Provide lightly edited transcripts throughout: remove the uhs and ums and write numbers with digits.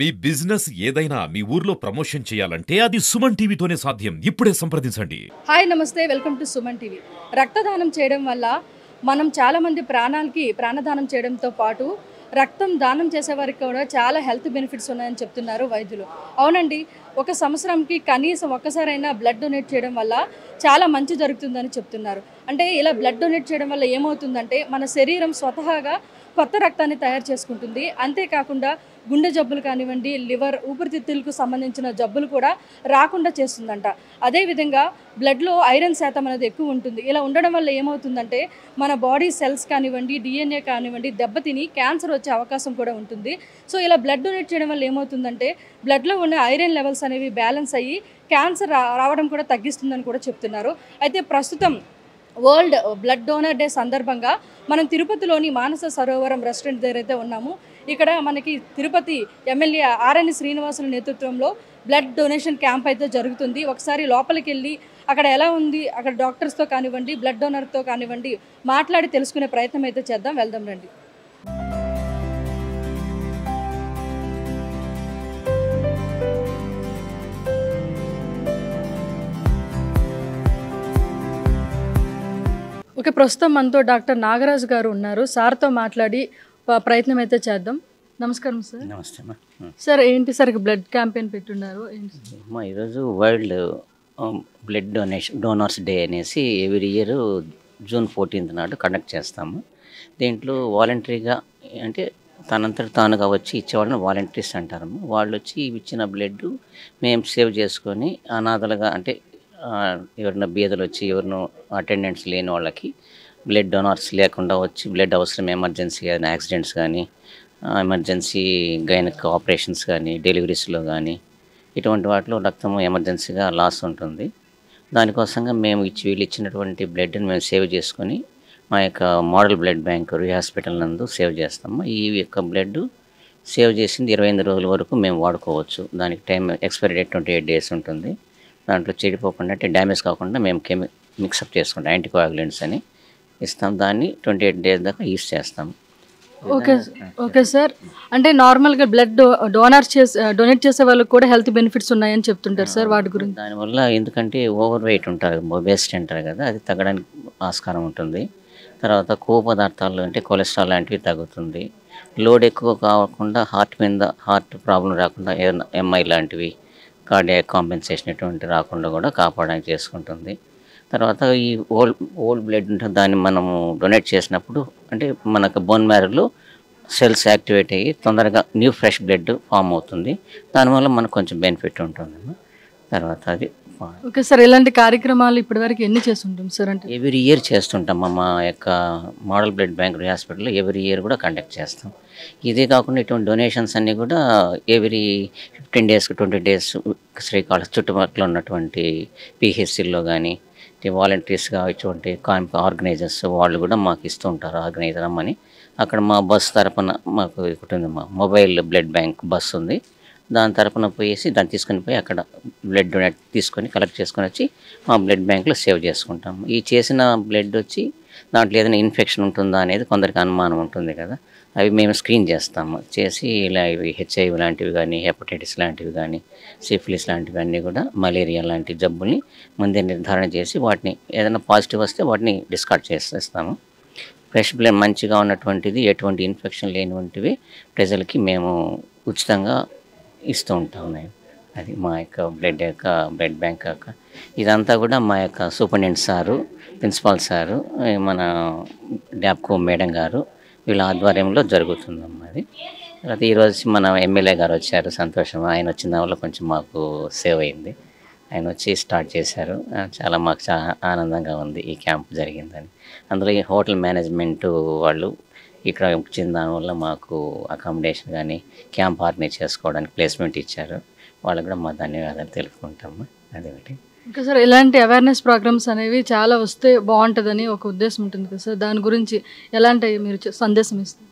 మీ business ఏదైనా మీ ఊర్లో promotion చేయాలంటే అది సుమన్ టీవీతోనే సాధ్యం. ఇప్పుడే సంప్రదించండి. హాయ్ నమస్తే, వెల్కమ్ టు సుమన్ టీవీ. రక్తదానం చేయడం వల్ల మనం చాలామంది ప్రాణదానం చేయడంతో పాటు రక్తం దానం చేసేవారికి కూడా చాలా హెల్త్ బెనిఫిట్స్ ఉన్నాయని చెప్తున్నారు వైద్యులు. అవునండి, ఒక సంవత్సరంకి కనీసం ఒక్కసారైనా బ్లడ్ డొనేట్ చేయడం వల్ల చాలా మంచి జరుగుతుందని చెప్తున్నారు. అంటే ఇలా బ్లడ్ డొనేట్ చేయడం వల్ల ఏమవుతుందంటే మన శరీరం స్వతహాగా కొత్త రక్తాన్ని తయారు చేసుకుంటుంది. అంతేకాకుండా గుండె జబ్బులు కానివ్వండి, లివర్, ఊపిరితిత్తులకు సంబంధించిన జబ్బులు కూడా రాకుండా చేస్తుందంట. అదేవిధంగా బ్లడ్లో ఐరన్ శాతం అనేది ఎక్కువ ఉంటుంది. ఇలా ఉండడం వల్ల ఏమవుతుందంటే మన బాడీ సెల్స్ కానివ్వండి, డిఎన్ఏ కానివ్వండి దెబ్బతిని క్యాన్సర్ వచ్చే అవకాశం కూడా ఉంటుంది. సో ఇలా బ్లడ్ డొనేట్ చేయడం వల్ల ఏమవుతుందంటే బ్లడ్లో ఉన్న ఐరన్ లెవెల్స్ అనేవి బ్యాలెన్స్ అయ్యి క్యాన్సర్ రావడం కూడా తగ్గిస్తుందని కూడా చెప్తున్నారు. అయితే ప్రస్తుతం వరల్డ్ బ్లడ్ డోనర్ డే సందర్భంగా మనం తిరుపతిలోని మానస సరోవరం రెస్టారెంట్ దగ్గర అయితే ఉన్నాము. ఇక్కడ మనకి తిరుపతి ఎమ్మెల్యే ఆర్ఎన్ శ్రీనివాసుల నేతృత్వంలో బ్లడ్ డొనేషన్ క్యాంప్ అయితే జరుగుతుంది. ఒకసారి లోపలికి వెళ్ళి అక్కడ ఎలా ఉంది, అక్కడ డాక్టర్స్తో కానివ్వండి, బ్లడ్ డోనర్తో కానివ్వండి మాట్లాడి తెలుసుకునే ప్రయత్నం అయితే చేద్దాం. వెళ్దాం రండి. ఓకే, ప్రస్తుతం మనతో డాక్టర్ నాగరాజు గారు ఉన్నారు. సార్తో మాట్లాడి ప్రయత్నం అయితే చేద్దాం. నమస్కారం సార్. నమస్తే అమ్మా. సార్ ఏంటి సార్ బ్లడ్ క్యాంపెయిన్ పెట్టున్నారు? అమ్మా, ఈరోజు వరల్డ్ బ్లడ్ డోనర్స్ డే అనేసి ఎవ్రీ ఇయర్ జూన్ 14th నాడు కండక్ట్ చేస్తాము. దీంట్లో వాలంటరీగా అంటే తనంతట తానుగా వచ్చి ఇచ్చేవాళ్ళని వాలంటీర్స్ అంటారు. వాళ్ళు వచ్చి ఇచ్చిన బ్లడ్ మేము సేవ్ చేసుకొని అనాథలుగా అంటే ఎవరైనా బీదలు వచ్చి ఎవరినో అటెండెంట్స్ లేని వాళ్ళకి బ్లడ్ డోనర్స్ లేకుండా వచ్చి బ్లడ్ అవసరం ఎమర్జెన్సీ కానీ యాక్సిడెంట్స్ కానీ ఎమర్జెన్సీ గైనక్ ఆపరేషన్స్ కానీ డెలివరీస్లో కానీ ఇటువంటి వాటిలో రక్తం ఎమర్జెన్సీగా లాస్ ఉంటుంది. దానికోసంగా మేము వీళ్ళు ఇచ్చినటువంటి బ్లడ్ని మేము సేవ్ చేసుకొని మా యొక్క మోడల్ బ్లడ్ బ్యాంక్ హాస్పిటల్ నందు సేవ్ చేస్తాము. ఈ యొక్క బ్లడ్ సేవ్ చేసింది 28 రోజుల వరకు మేము వాడుకోవచ్చు. దానికి టైం ఎక్స్పైరీ డేట్ 28 days ఉంటుంది. దాంట్లో చెడిపోకుండా అంటే డ్యామేజ్ కాకుండా మేము మిక్సప్ చేసుకుంటాం. యాంటీకోయాగులెంట్స్ అని ఇస్తాం. దాన్ని 28 days దాకా యూస్ చేస్తాం. ఓకే సార్, అంటే నార్మల్గా బ్లడ్ డొనేట్ చేసే వాళ్ళకి కూడా హెల్త్ బెనిఫిట్స్ ఉన్నాయని చెప్తుంటారు సార్, వాటి గురించి? దానివల్ల ఎందుకంటే ఓవర్ వెయిట్ ఉంటారు, ఒబేసిటీ అంటారు కదా, అది తగ్గడానికి ఆస్కారం ఉంటుంది. తర్వాత కొవ్వు పదార్థాలు అంటే కొలెస్ట్రాల్ లాంటివి తగ్గుతుంది. లోడ్ ఎక్కువ కాకుండా హార్ట్ ప్రాబ్లం రాకుండా ఏదైనా ఎంఐ లాంటివి కార్డియాక్ కాంపెన్సేషన్ ఎటువంటి రాకుండా కూడా కాపాడడానికి చేసుకుంటుంది. తర్వాత ఈ ఓల్డ్ బ్లడ్ ఉంటుంది, దాన్ని మనము డొనేట్ చేసినప్పుడు అంటే మనకు బోన్ మ్యారోలో సెల్స్ యాక్టివేట్ అయ్యి తొందరగా న్యూ ఫ్రెష్ బ్లడ్ ఫామ్ అవుతుంది. దానివల్ల మనకు కొంచెం బెనిఫిట్ ఉంటుంది. తర్వాత అది ఓకే సార్, ఇలాంటి కార్యక్రమాలు ఇప్పటివరకు ఎన్ని చేస్తుంటాం సార్? అంటే ఎవ్రీ ఇయర్ చేస్తుంటాం. మా యొక్క మోడల్ బ్లడ్ బ్యాంక్ హాస్పిటల్లో ఎవ్రీ ఇయర్ కూడా కండక్ట్ చేస్తాం. ఇదే కాకుండా ఇటువంటి డొనేషన్స్ అన్నీ కూడా ఎవ్రీ 15 days 20 days శ్రీకాళహస్తి చుట్టుపక్కల ఉన్నటువంటి పిహెచ్సిల్లో కానీ వాలంటీర్స్గా ఇటువంటి ఆర్గనైజర్స్ వాళ్ళు కూడా మాకు ఇస్తూ ఉంటారు. ఆర్గనైజర్ అమ్మని అక్కడ మా బస్ తరపున మాకు ఒకటి ఉంది, మా మొబైల్ బ్లడ్ బ్యాంక్ బస్ ఉంది. దాని తరపున పోయేసి దాన్ని తీసుకొని పోయి అక్కడ బ్లడ్ డొనేట్ తీసుకొని కలెక్ట్ చేసుకొని వచ్చి మా బ్లడ్ బ్యాంక్లో సేవ్ చేసుకుంటాము. ఈ చేసిన బ్లడ్ వచ్చి దాంట్లో ఏదైనా ఇన్ఫెక్షన్ ఉంటుందా అనేది కొందరికి అనుమానం ఉంటుంది కదా, అవి మేము స్క్రీన్ చేస్తాము. చేసి ఇలా ఇవి హెచ్ఐవి లాంటివి కానీ హెపటైటిస్ లాంటివి కానీ సిఫిలిస్ లాంటివి అన్నీ కూడా మలేరియా లాంటి జబ్బుల్ని ముందే నిర్ధారణ చేసి వాటిని ఏదైనా పాజిటివ్ వస్తే వాటిని డిస్కార్డ్ చేసేస్తాము. ఫ్రెష్ బ్లడ్ మంచిగా ఉన్నటువంటిది ఎటువంటి ఇన్ఫెక్షన్ లేనివంటివి ప్రజలకి మేము ఉచితంగా ఇస్తూ ఉంటాం. అది మా యొక్క బ్లడ్ బ్యాంక్ యొక్క ఇదంతా కూడా మా యొక్క సూపరింటెండెంట్ సారు, ప్రిన్సిపాల్ సారు, మన డ్యాప్కో మేడం గారు వీళ్ళ ఆధ్వర్యంలో జరుగుతుందమ్మా. అది తర్వాత ఈరోజు మన ఎమ్మెల్యే గారు వచ్చారు, సంతోషం. ఆయన వచ్చిన దానివల్ల కొంచెం మాకు సేవ్ అయింది. ఆయన వచ్చి స్టార్ట్ చేశారు. చాలా మాకు చాలా ఆనందంగా ఉంది ఈ క్యాంప్ జరిగిందని. అందులో ఈ హోటల్ మేనేజ్మెంట్ వాళ్ళు ఇక్కడ వచ్చిన దానివల్ల మాకు అకామిడేషన్ కానీ క్యాంప్ ఆర్గనైజ్ చేసుకోవడానికి ప్లేస్మెంట్ ఇచ్చారు. వాళ్ళకు కూడా మా ధన్యవాదాలు తెలుపుకుంటాము. అదేమిటి ఇంకా సార్, ఇలాంటి అవేర్నెస్ ప్రోగ్రామ్స్ అనేవి చాలా వస్తే బాగుంటుందని ఒక ఉద్దేశం ఉంటుంది కదా సార్, దాని గురించి ఎలాంటి మీరు సందేశం ఇస్తారు?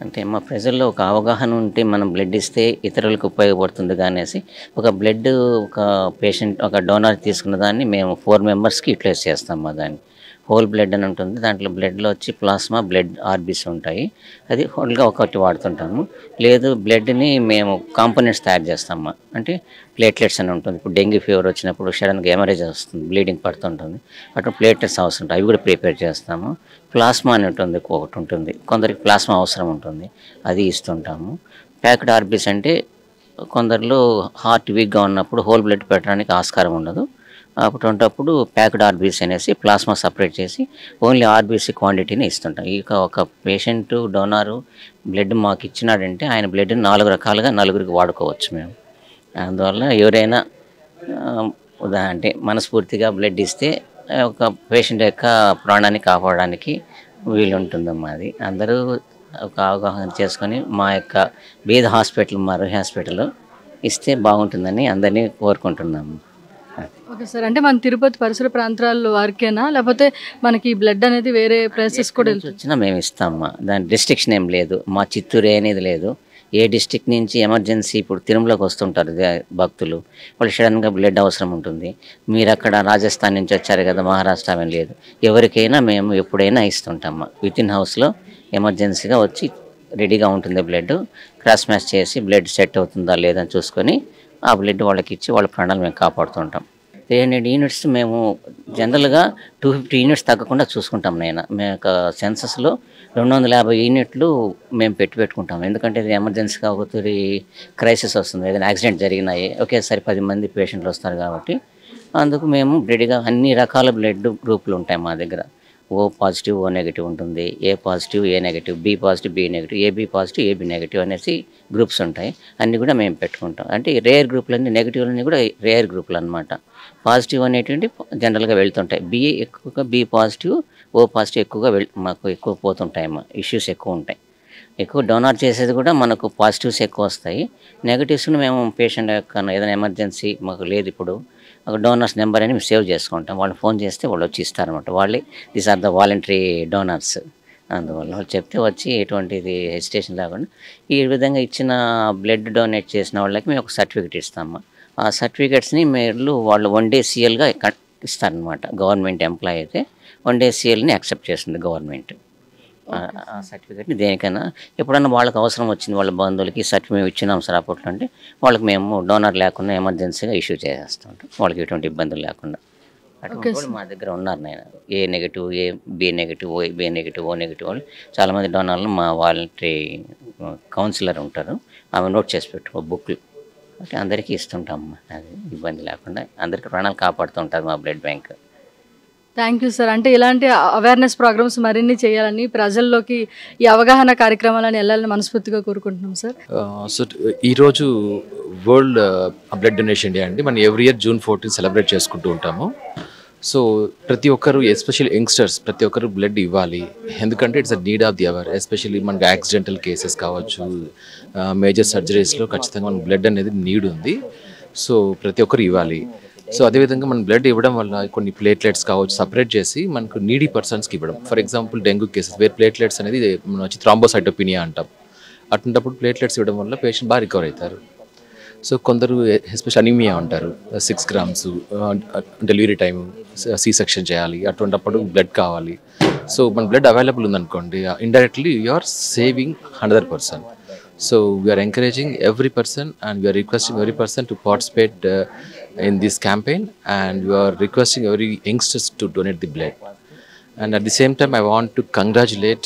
అంటే మా ప్రజల్లో ఒక అవగాహన ఉంటే మనం బ్లడ్ ఇస్తే ఇతరులకు ఉపయోగపడుతుంది అనేసి ఒక బ్లడ్ ఒక పేషెంట్ ఒక డోనర్ తీసుకున్న దాన్ని మేము 4 members యూటిలైజ్ చేస్తాం. దాన్ని హోల్ బ్లడ్ అని ఉంటుంది. దాంట్లో బ్లడ్లో వచ్చి ప్లాస్మా, బ్లడ్, ఆర్బీస్ ఉంటాయి. అది హోల్గా ఒకటి వాడుతుంటాము. లేదు బ్లడ్ని మేము కాంపోనెంట్స్ తయారు చేస్తాము. అంటే ప్లేట్లెట్స్ అని ఉంటుంది. ఇప్పుడు డెంగ్యూ ఫీవర్ వచ్చినప్పుడు సడన్గా ఎమరేజ్ వస్తుంది, బ్లీడింగ్ పడుతుంటుంది, అటు ప్లేట్లెట్స్ అవసరం ఉంటుంది, అవి కూడా ప్రిపేర్ చేస్తాము. ప్లాస్మా అని ఉంటుంది, ఒకటి ఉంటుంది, కొందరికి ప్లాస్మా అవసరం ఉంటుంది, అది ఇస్తుంటాము. ప్యాక్డ్ ఆర్బీస్ అంటే కొందరిలో హార్ట్ వీక్గా ఉన్నప్పుడు హోల్ బ్లడ్ పెట్టడానికి ఆస్కారం ఉండదు. అప్పుడప్పుడు ప్యాక్డ్ ఆర్బీసీ అనేసి ప్లాస్మా సపరేట్ చేసి ఓన్లీ ఆర్బీసీ క్వాంటిటీని ఇస్తుంటాం. ఇక ఒక పేషెంట్ డోనారు బ్లడ్ మాకు ఇచ్చినాడంటే ఆయన బ్లడ్ని 4 రకాలుగా నలుగురికి వాడుకోవచ్చు మేము. అందువల్ల ఎవరైనా అంటే మనస్ఫూర్తిగా బ్లడ్ ఇస్తే ఒక పేషెంట్ యొక్క ప్రాణాన్ని కాపాడడానికి వీలుంటుందమ్మా. అది అందరూ ఒక అవగాహన చేసుకొని మా యొక్క బీద హాస్పిటల్, మా రొయ్య హాస్పిటల్ ఇస్తే బాగుంటుందని అందరినీ కోరుకుంటున్నాము. ఓకే సార్, అంటే మన తిరుపతి పరిసర ప్రాంతాల్లో వారికేనా, లేకపోతే మనకి బ్లడ్ అనేది వేరే ప్లేసెస్ కూడా వచ్చినా మేము ఇస్తామమ్మా. దాని డిస్ట్రిక్షన్ ఏం లేదు, మా చిత్తూరు అనేది లేదు. ఏ డిస్ట్రిక్ట్ నుంచి ఎమర్జెన్సీ ఇప్పుడు తిరుమలకి వస్తుంటారు భక్తులు, వాళ్ళు సడన్గా బ్లడ్ అవసరం ఉంటుంది. మీరు అక్కడ రాజస్థాన్ నుంచి వచ్చారు కదా, మహారాష్ట్ర అని లేదు, ఎవరికైనా మేము ఎప్పుడైనా ఇస్తుంటామా. వితిన్ హౌస్లో ఎమర్జెన్సీగా వచ్చి రెడీగా ఉంటుంది బ్లడ్. క్రాస్ మ్యాచ్ చేసి బ్లడ్ సెట్ అవుతుందా లేదని చూసుకొని ఆ బ్లడ్ వాళ్ళకి ఇచ్చి వాళ్ళ ప్రాణాలు మేము కాపాడుతుంటాం. 300 యూనిట్స్ మేము జనరల్గా 250 యూనిట్స్ తగ్గకుండా చూసుకుంటాం. మేము యొక్క సెన్సస్లో 250 యూనిట్లు మేము పెట్టుకుంటాం. ఎందుకంటే ఇది ఎమర్జెన్సీగా ఒకరి క్రైసిస్ వస్తుంది, ఏదైనా యాక్సిడెంట్ జరిగినాయి, ఒకేసారి 10 మంది పేషెంట్లు వస్తారు కాబట్టి అందుకు మేము రెడీగా అన్ని రకాల బ్లడ్ గ్రూపులు ఉంటాయి మా దగ్గర. ఓ పాజిటివ్, ఓ నెగిటివ్ ఉంటుంది, A positive, A negative, B positive, B negative, AB positive, AB negative అనేసి గ్రూప్స్ ఉంటాయి. అన్నీ కూడా మేము పెట్టుకుంటాం. అంటే రేర్ గ్రూపులన్నీ, నెగిటివ్లన్నీ కూడా రేర్ గ్రూపులు అనమాట. పాజిటివ్ అనేటువంటి జనరల్గా వెళ్తుంటాయి. బి ఎక్కువగా, బి పాజిటివ్, ఓ పాజిటివ్ ఎక్కువగా మాకు ఎక్కువ పోతుంటాయమ్మా. ఇష్యూస్ ఎక్కువ ఉంటాయి. ఎక్కువ డోనార్ చేసేది కూడా మనకు పాజిటివ్స్ ఎక్కువ వస్తాయి. నెగిటివ్స్ని మేము పేషెంట్ యొక్క ఏదైనా ఎమర్జెన్సీ మాకు లేదు ఇప్పుడు, డోనర్స్ నెంబర్ అని మేము సేవ్ చేసుకుంటాం. వాళ్ళు ఫోన్ చేస్తే వాళ్ళు వచ్చి ఇస్తారనమాట. వాళ్ళే these are the voluntary donors. అందువల్ల వాళ్ళు చెప్తే వచ్చి ఎటువంటిది హెసిటేషన్ లేకుండా ఈ విధంగా ఇచ్చిన బ్లడ్ డొనేట్ చేసిన వాళ్ళకి మేము ఒక సర్టిఫికేట్ ఇస్తాము. ఆ సర్టిఫికేట్స్ని మీరు వాళ్ళు 1 day CLగా ఇస్తారనమాట. గవర్నమెంట్ ఎంప్లాయీ అయితే 1 day CLని యాక్సెప్ట్ చేస్తుంది గవర్నమెంట్. ఆ సర్టిఫికేట్ని దేనికైనా ఎప్పుడన్నా వాళ్ళకి అవసరం వచ్చింది, వాళ్ళ బంధువులకి సర్టిఫికేట్ మేము ఇచ్చినాం సార్ అప్పట్లో అంటే వాళ్ళకి మేము డోనర్ లేకుండా ఎమర్జెన్సీగా ఇష్యూ చేసేస్తుంటాం, వాళ్ళకి ఎటువంటి ఇబ్బందులు లేకుండా. అటువంటి వాళ్ళు మా దగ్గర ఉన్నారు. నేను A negative, A B negative, O B negative, O negative వాళ్ళు చాలామంది డోనర్లు మా వాలంటరీ కౌన్సిలర్ ఉంటారు, ఆమె నోట్ చేసి పెట్టుకో బుక్లు, అంటే అందరికీ ఇస్తుంటాం. అది ఇబ్బంది లేకుండా అందరికీ ప్రాణాలు కాపాడుతూ ఉంటుంది మా blood bank. Thank you sir. అంటే ఇలాంటి అవేర్నెస్ ప్రోగ్రామ్స్ మరిన్ని చేయాలని, ప్రజల్లోకి ఈ అవగాహన కార్యక్రమాలను వెళ్ళాలని మనస్ఫూర్తిగా కోరుకుంటున్నాం సార్. సో ఈరోజు వరల్డ్ బ్లడ్ డొనేషన్ డే అండి. మనం ఎవ్రీ ఇయర్ June 14 సెలబ్రేట్ చేసుకుంటూ ఉంటాము. సో ప్రతి ఒక్కరు, ఎస్పెషల్లీ యంగ్స్టర్స్, ప్రతి ఒక్కరు బ్లడ్ ఇవ్వాలి. ఎందుకంటే it's a need of the hour. Especially మనకి యాక్సిడెంటల్ కేసెస్ కావచ్చు, మేజర్ సర్జరీస్లో ఖచ్చితంగా మనకు బ్లడ్ అనేది నీడ్ ఉంది. సో ప్రతి ఒక్కరు ఇవ్వాలి. సో అదేవిధంగా మనం బ్లడ్ ఇవ్వడం వల్ల కొన్ని ప్లేట్లెట్స్ కావచ్చు సపరేట్ చేసి మనకు నీడీ పర్సన్స్కి ఇవ్వడం. For example dengue cases where platelets అనేది మనం వచ్చి థ్రాంబోసైటోపినియా అంటాం. అటువంటిప్పుడు ప్లేట్లెట్స్ ఇవ్వడం వల్ల పేషెంట్ బాగా రికవర్ అవుతారు. సో కొందరు ఎస్పెషల్ అనీమియా ఉంటారు, 6 grams delivery time, C section చేయాలి, అటువంటిప్పుడు బ్లడ్ కావాలి. సో మన బ్లడ్ అవైలబుల్ ఉందనుకోండి, indirectly you are saving another person. So we are encouraging every person and we are requesting every person to participate in this campaign, and we are requesting every youngsters to donate the blood. And at the same time I want to congratulate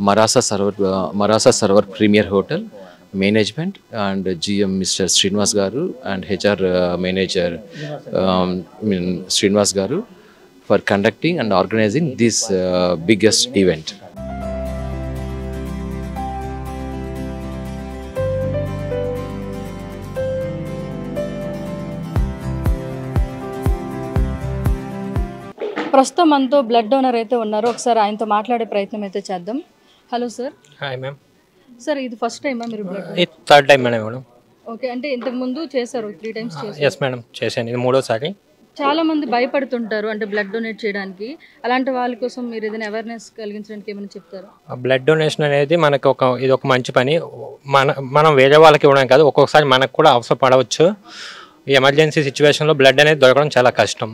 Marasa Sarovar Premier Hotel management and GM Mr. Srinivas Garu and HR manager Srinivas Garu for conducting and organizing this biggest event. ప్రస్తుతం మనతో blood donor అయితే ఉన్నారు, ఒకసారి ఆయనతో మాట్లాడే ప్రయత్నం అయితే చేద్దాం. Hello sir. Hi ma'am. Sir ఇది ఫస్ట్ టైమా మీరు బ్లడ్? ఇది థర్డ్ టైం మేడం. ఓకే, అంటే ఇంతకు ముందు చేశారు, 3 times చేశారు? ఎస్ మేడం, చేశాను, ఇది 3వ సారి. చాలా మంది భయపడుతుంటారు అంటే బ్లడ్ డొనేట్ చేయడానికి, అలాంటి వాళ్ళ కోసం మీరు ఏదైనా అవేర్నెస్ కలిగించడానికి ఏమైనా చెప్తారా? బ్లడ్ డొనేషన్ అనేది మనకు ఇది ఒక మంచి పని. మనం వేరే వాళ్ళకి ఇవ్వడం కాదు, ఒక్కొక్కసారి మనకు కూడా అవసరపడవచ్చు. ఈ ఎమర్జెన్సీ సిచ్యువేషన్లో బ్లడ్ అనేది దొరకడం చాలా కష్టం.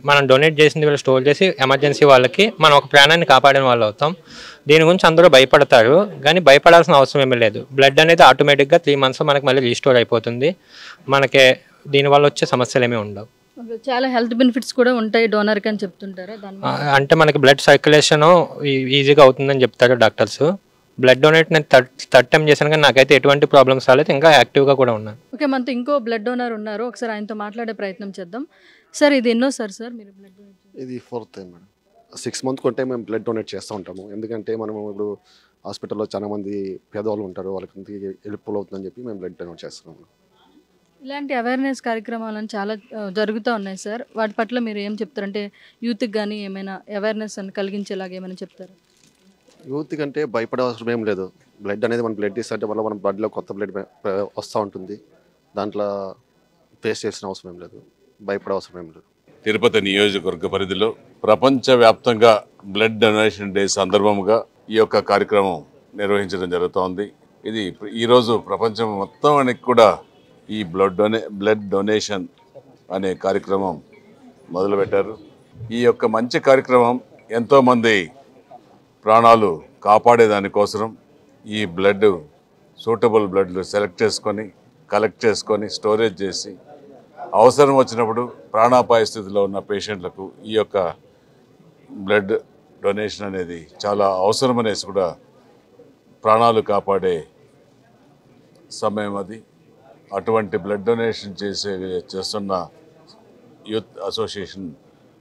మనం డొనేట్ చేసింది వీళ్ళు స్టోర్ చేసి ఎమర్జెన్సీ వాళ్ళకి మనం ఒక ప్రాణాన్ని కాపాడిన వాళ్ళు అవుతాం. దీని గురించి అందరూ భయపడతారు, కానీ భయపడాల్సిన అవసరం ఏమీ లేదు. బ్లడ్ అనేది ఆటోమేటిక్గా 3 monthsలో మనకి మళ్ళీ రీస్టోర్ అయిపోతుంది. మనకి దీనివల్ల వచ్చే సమస్యలు ఏమీ ఉండవు. చాలా హెల్త్ బెనిఫిట్స్ కూడా ఉంటాయి డోనర్కి అని చెప్తుంటారా? అంటే మనకి బ్లడ్ సర్క్యులేషన్ ఈజీగా అవుతుందని చెప్తారు డాక్టర్స్. బ్లడ్ డొనేట్ నేను థర్డ్ టైం చేశాను, కానీ నాకైతే ఎటువంటి ప్రాబ్లమ్స్ రాలేదు, ఇంకా యాక్టివ్గా కూడా ఉన్నాను. ఓకే, మనతో ఇంకో బ్లడ్ డోనర్ ఉన్నారు, ఒకసారి ఆయనతో మాట్లాడే ప్రయత్నం చేద్దాం. సార్, ఇది ఎన్నోసారి సార్ మీరు బ్లడ్ డొనేట్? ఇది 4th టైం మేడం. 6 months కొంటే మేము బ్లడ్ డొనేట్ చేస్తూ ఉంటాము. ఎందుకంటే మనము ఇప్పుడు హాస్పిటల్లో చాలా మంది పేదవాళ్ళు ఉంటారు, వాళ్ళకి హెల్ప్ఫుల్ అవుతుందని చెప్పి మేము బ్లడ్ డొనేట్ చేస్తున్నాము. ఇలాంటి అవేర్నెస్ కార్యక్రమాలను చాలా జరుగుతూ ఉన్నాయి సార్. వాటి పట్ల మీరు ఏం చెప్తారు? అంటే యూత్కి కానీ ఏమైనా అవేర్నెస్ అని కలిగించేలాగా ఏమైనా చెప్తారు? యూత్ కంటే భయపడే అవసరం ఏం లేదు. బ్లడ్ అనేది మనం బ్లడ్ ఇస్తే వల్ల మన బ్లడ్లో కొత్త బ్లడ్ వస్తూ ఉంటుంది. దాంట్లో ఫేస్ చేసిన అవసరం ఏం లేదు, భయపడే అవసరం ఏం లేదు. తిరుపతి నియోజకవర్గ పరిధిలో ప్రపంచవ్యాప్తంగా బ్లడ్ డొనేషన్ డే సందర్భంగా ఈ యొక్క కార్యక్రమం నిర్వహించడం జరుగుతోంది. ఇది ఈరోజు ప్రపంచం మొత్తానికి కూడా ఈ బ్లడ్ డొనేషన్ అనే కార్యక్రమం మొదలుపెట్టారు. ఈ యొక్క మంచి కార్యక్రమం ఎంతోమంది ప్రాణాలు కాపాడేదానికోసం ఈ బ్లడ్ సూటబుల్ బ్లడ్లు సెలెక్ట్ చేసుకొని కలెక్ట్ చేసుకొని స్టోరేజ్ చేసి అవసరం వచ్చినప్పుడు ప్రాణాపాయ స్థితిలో ఉన్న పేషెంట్లకు ఈ యొక్క బ్లడ్ డొనేషన్ అనేది చాలా అవసరమనేసి కూడా ప్రాణాలు కాపాడే సమయం అది. అటువంటి బ్లడ్ డొనేషన్ చేస్తున్న యూత్ అసోసియేషన్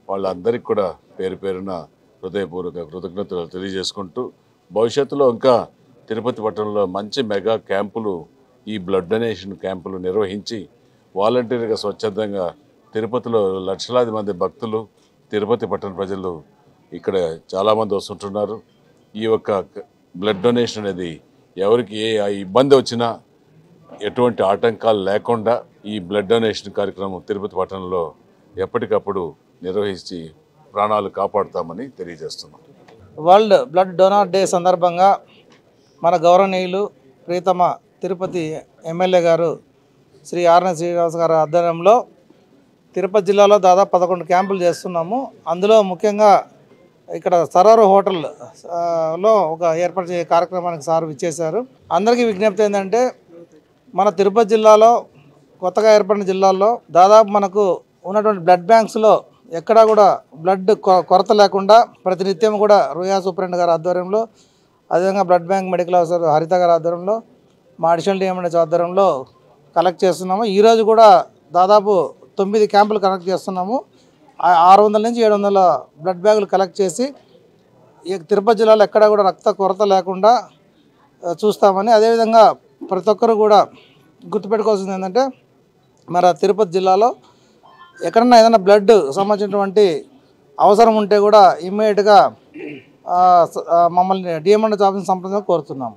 వాళ్ళందరికీ కూడా పేరు పేరున హృదయపూర్వక కృతజ్ఞతలు తెలియజేసుకుంటూ భవిష్యత్తులో ఇంకా తిరుపతి పట్టణంలో మంచి మెగా క్యాంపులు, ఈ బ్లడ్ డొనేషన్ క్యాంపులు నిర్వహించి వాలంటీర్గా స్వచ్ఛందంగా తిరుపతిలో లక్షలాది మంది భక్తులు, తిరుపతి పట్టణ ప్రజలు ఇక్కడ చాలామంది వస్తుంటున్నారు. ఈ యొక్క బ్లడ్ డొనేషన్ అనేది ఎవరికి ఏ ఇబ్బంది వచ్చినా ఎటువంటి ఆటంకాలు లేకుండా ఈ బ్లడ్ డొనేషన్ కార్యక్రమం తిరుపతి పట్టణంలో ఎప్పటికప్పుడు నిర్వహించి ప్రాణాలు కాపాడుతామని తెలియజేస్తున్నాం. వరల్డ్ బ్లడ్ డోనార్ డే సందర్భంగా మన గౌరవనీయులు ప్రీతమ తిరుపతి ఎమ్మెల్యే గారు శ్రీ ఆర్ఎన్ శ్రీనివాస్ గారి ఆధ్వర్యంలో తిరుపతి జిల్లాలో దాదాపు 11 క్యాంపులు చేస్తున్నాము. అందులో ముఖ్యంగా ఇక్కడ సరోవర్ హోటల్లో ఒక ఏర్పాటు చేసే కార్యక్రమానికి సార్ ఇచ్చేశారు. అందరికీ విజ్ఞప్తి ఏంటంటే, మన తిరుపతి జిల్లాలో కొత్తగా ఏర్పడిన జిల్లాల్లో దాదాపు మనకు ఉన్నటువంటి బ్లడ్ బ్యాంక్స్లో ఎక్కడా కూడా బ్లడ్ కొరత లేకుండా ప్రతినిత్యం కూడా రుయా సూపరింటెండెంట్ గారి ఆధ్వర్యంలో, అదేవిధంగా బ్లడ్ బ్యాంక్ మెడికల్ ఆఫీసర్ హరిత గారి ఆధ్వర్యంలో, మా అడిషనల్ డిఎంఎస్ ఆధ్వర్యంలో కలెక్ట్ చేస్తున్నాము. ఈరోజు కూడా దాదాపు 9 క్యాంపులు కలెక్ట్ చేస్తున్నాము. 600 నుంచి 700 బ్లడ్ బ్యాగులు కలెక్ట్ చేసి ఈ తిరుపతి జిల్లాలో ఎక్కడా కూడా రక్త కొరత లేకుండా చూస్తామని, అదేవిధంగా ప్రతి ఒక్కరు కూడా గుర్తుపెట్టుకోవాల్సింది ఏంటంటే, మన తిరుపతి జిల్లాలో ఎక్కడన్నా ఏదైనా బ్లడ్ సంబంధించినటువంటి అవసరం ఉంటే కూడా ఇమ్మీడియట్గా మమ్మల్ని డిఎంఎస్ ఆఫీస్ సంప్రదించాలని కోరుతున్నాము.